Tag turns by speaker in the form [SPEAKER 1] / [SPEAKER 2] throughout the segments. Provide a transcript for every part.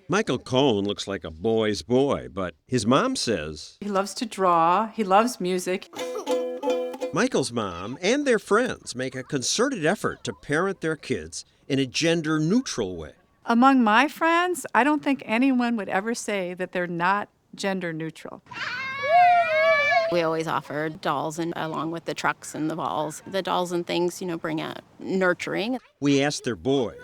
[SPEAKER 1] Michael COHN looks like a boy's boy, but his mom says
[SPEAKER 2] He loves to draw. He loves music.
[SPEAKER 1] Michael's mom and their friends make a concerted effort to parent their kids in a gender-neutral way.
[SPEAKER 2] Among my friends, I don't think anyone would ever say that they're not gender neutral.
[SPEAKER 3] We always offer dolls and along with the trucks and the balls. The dolls and things, bring out nurturing.
[SPEAKER 1] We asked their boys.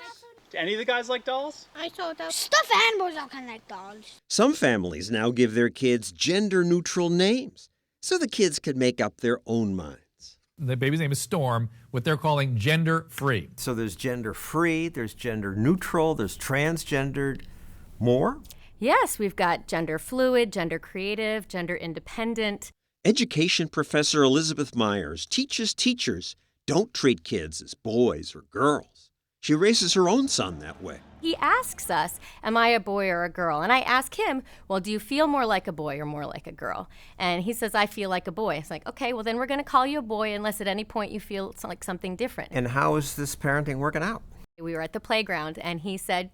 [SPEAKER 4] Do any of the guys like dolls?
[SPEAKER 5] I thought that stuffed animals are kind of like dolls.
[SPEAKER 1] Some families now give their kids gender-neutral names so the kids can make up their own minds.
[SPEAKER 6] The baby's name is Storm, what they're calling gender-free.
[SPEAKER 7] So there's gender-free, there's gender-neutral, there's transgendered. More?
[SPEAKER 8] Yes, we've got gender fluid, gender creative, gender independent.
[SPEAKER 1] Education professor Elizabeth Myers teaches teachers don't treat kids as boys or girls. She raises her own son that way.
[SPEAKER 8] He asks us, am I a boy or a girl? And I ask him, well, do you feel more like a boy or more like a girl? And he says, I feel like a boy. It's like, okay, well, then we're going to call you a boy unless at any point you feel like something different.
[SPEAKER 7] And how is this parenting working out?
[SPEAKER 8] We were at the playground, and he said,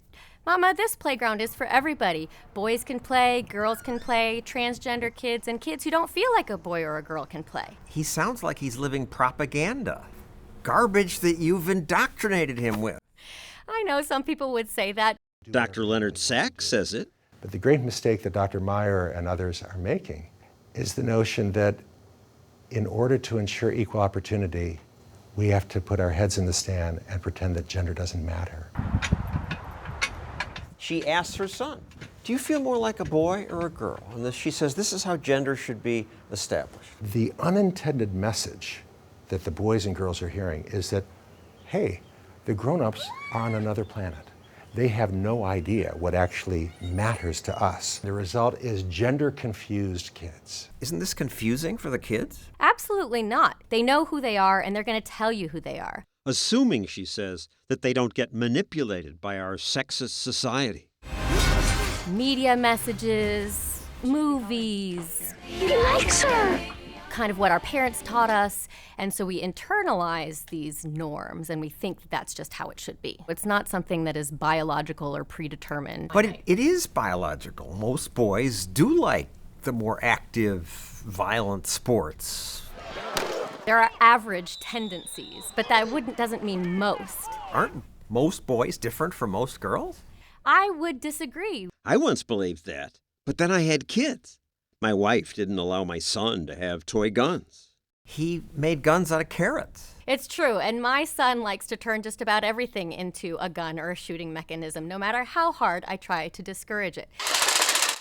[SPEAKER 8] Mama, this playground is for everybody. Boys can play, girls can play, transgender kids, and kids who don't feel like a boy or a girl can play.
[SPEAKER 7] He sounds like he's living propaganda. Garbage that you've indoctrinated him with.
[SPEAKER 8] I know some people would say that.
[SPEAKER 1] Dr. Leonard Sachs says it.
[SPEAKER 9] But the great mistake that Dr. Meyer and others are making is the notion that in order to ensure equal opportunity, we have to put our heads in the sand and pretend that gender doesn't matter.
[SPEAKER 7] She asks her son, do you feel more like a boy or a girl? And she says, this is how gender should be established.
[SPEAKER 9] The unintended message that the boys and girls are hearing is that, hey, the grown-ups are on another planet. They have no idea what actually matters to us. The result is gender-confused kids.
[SPEAKER 7] Isn't this confusing for the kids?
[SPEAKER 8] Absolutely not. They know who they are, and they're going to tell you who they are.
[SPEAKER 1] Assuming, she says, that they don't get manipulated by our sexist society.
[SPEAKER 8] Media messages, movies.
[SPEAKER 5] He likes her.
[SPEAKER 8] Kind of what our parents taught us, and so we internalize these norms and we think that that's just how it should be. It's not something that is biological or predetermined.
[SPEAKER 7] But it is biological. Most boys do like the more active, violent sports.
[SPEAKER 8] There are average tendencies, but that doesn't mean most.
[SPEAKER 7] Aren't most boys different from most girls?
[SPEAKER 8] I would disagree.
[SPEAKER 1] I once believed that, but then I had kids. My wife didn't allow my son to have toy guns.
[SPEAKER 7] He made guns out of carrots.
[SPEAKER 8] It's true, and my son likes to turn just about everything into a gun or a shooting mechanism, no matter how hard I try to discourage it.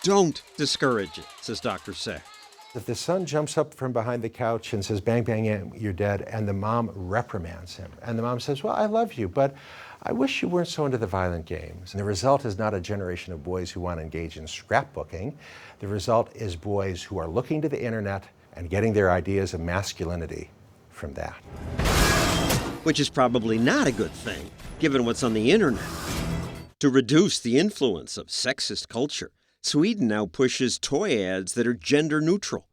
[SPEAKER 1] Don't discourage it, says Dr. Sachs.
[SPEAKER 9] If the son jumps up from behind the couch and says, bang, bang, you're dead, and the mom reprimands him, and the mom says, well, I love you, but I wish you weren't so into the violent games. And the result is not a generation of boys who want to engage in scrapbooking. The result is boys who are looking to the internet and getting their ideas of masculinity from that.
[SPEAKER 1] Which is probably not a good thing, given what's on the internet. To reduce the influence of sexist culture, Sweden now pushes toy ads that are gender neutral.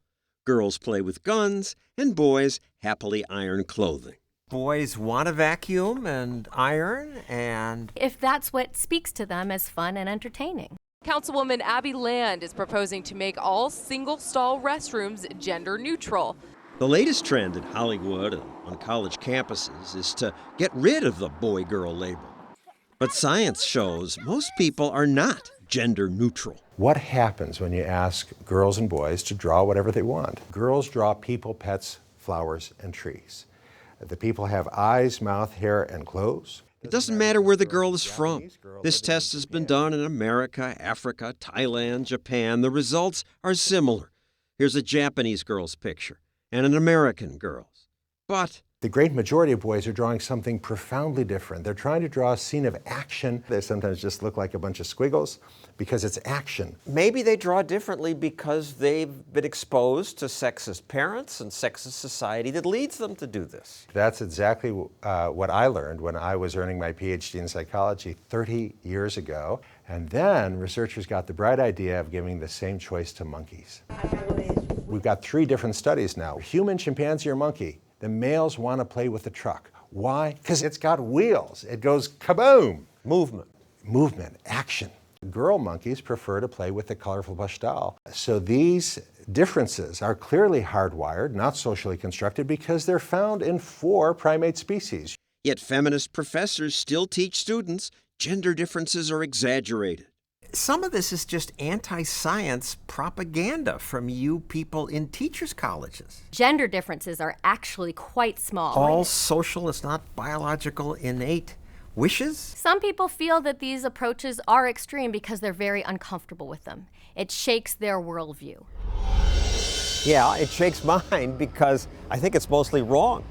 [SPEAKER 1] Girls play with guns, and boys happily iron clothing.
[SPEAKER 7] Boys want to vacuum and iron and...
[SPEAKER 8] If that's what speaks to them as fun and entertaining.
[SPEAKER 10] Councilwoman Abby Land is proposing to make all single-stall restrooms gender neutral.
[SPEAKER 1] The latest trend in Hollywood and on college campuses is to get rid of the boy-girl label. But science shows most people are not gender neutral.
[SPEAKER 9] What happens when you ask girls and boys to draw whatever they want? Girls draw people, pets, flowers, and trees. The people have eyes, mouth, hair, and clothes.
[SPEAKER 1] It doesn't matter where the girl is from. This test has been done in America, Africa, Thailand, Japan. The results are similar. Here's a Japanese girl's picture and an American girl's. But
[SPEAKER 9] the great majority of boys are drawing something profoundly different. They're trying to draw a scene of action. They sometimes just look like a bunch of squiggles because it's action.
[SPEAKER 7] Maybe they draw differently because they've been exposed to sexist parents and sexist society that leads them to do this.
[SPEAKER 9] That's exactly what I learned when I was earning my PhD in psychology 30 years ago. And then researchers got the bright idea of giving the same choice to monkeys. We've got 3 different studies now. Human, chimpanzee, or monkey. The males want to play with the truck. Why? Because it's got wheels. It goes kaboom.
[SPEAKER 7] Movement.
[SPEAKER 9] Movement, action. Girl monkeys prefer to play with the colorful plush doll. So these differences are clearly hardwired, not socially constructed, because they're found in 4 primate species.
[SPEAKER 1] Yet feminist professors still teach students gender differences are exaggerated.
[SPEAKER 7] Some of this is just anti-science propaganda from you people in teachers' colleges.
[SPEAKER 8] Gender differences are actually quite small.
[SPEAKER 7] All social is not biological innate wishes?
[SPEAKER 8] Some people feel that these approaches are extreme because they're very uncomfortable with them. It shakes their worldview.
[SPEAKER 7] Yeah, it shakes mine because I think it's mostly wrong.